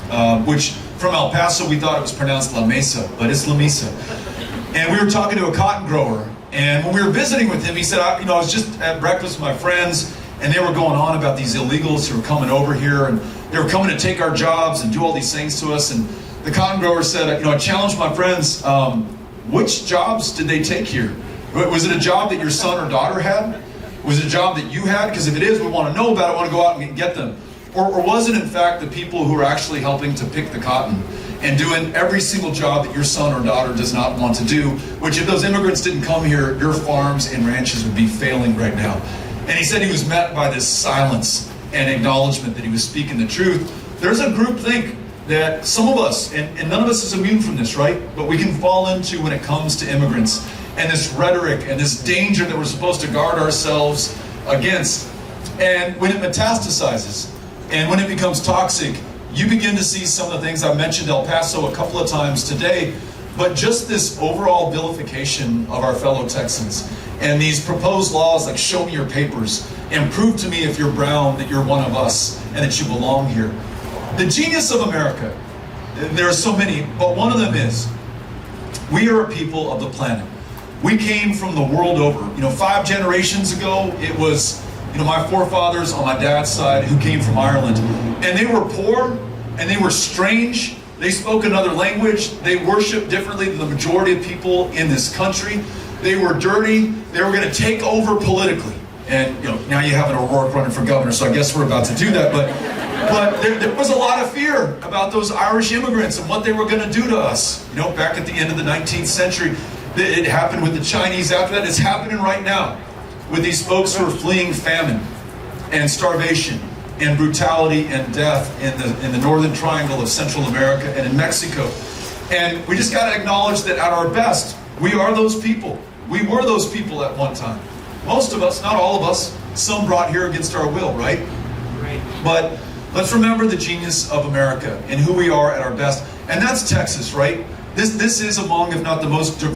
[SPEAKER 1] which from El Paso we thought it was pronounced La Mesa, but it's La Mesa. And we were talking to a cotton grower, and when we were visiting with him, he said, I was just at breakfast with my friends, and they were going on about these illegals who were coming over here, and they were coming to take our jobs and do all these things to us. And the cotton grower said, I challenged my friends, which jobs did they take here? Was it a job that your son or daughter had? Was it a job that you had? Because if it is, we want to know about it, we want to go out and get them. Or was it in fact the people who are actually helping to pick the cotton and doing every single job that your son or daughter does not want to do, which if those immigrants didn't come here, your farms and ranches would be failing right now. And he said he was met by this silence and acknowledgement that he was speaking the truth. There's a groupthink that some of us, and none of us is immune from this, right? But we can fall into when it comes to immigrants and this rhetoric and this danger that we're supposed to guard ourselves against. And when it metastasizes and when it becomes toxic, you begin to see some of the things. I mentioned El Paso a couple of times today, but just this overall vilification of our fellow Texans and these proposed laws like show me your papers and prove to me if you're brown that you're one of us and that you belong here. The genius of America, there are so many, but one of them is we are a people of the planet. We came from the world over. 5 generations ago, it was my forefathers on my dad's side who came from Ireland. And they were poor, and they were strange. They spoke another language. They worshiped differently than the majority of people in this country. They were dirty. They were going to take over politically. And now you have an O'Rourke running for governor, so I guess we're about to do that. But there was a lot of fear about those Irish immigrants and what they were going to do to us. Back at the end of the 19th century, it happened with the Chinese after that. It's happening right now with these folks who are fleeing famine and starvation and brutality and death in the northern triangle of Central America and in Mexico. And we just got to acknowledge that at our best, we are those people. We were those people at one time. Most of us, not all of us, some brought here against our will, right? Right. But let's remember the genius of America and who we are at our best. And that's Texas, right? This is among, if not the most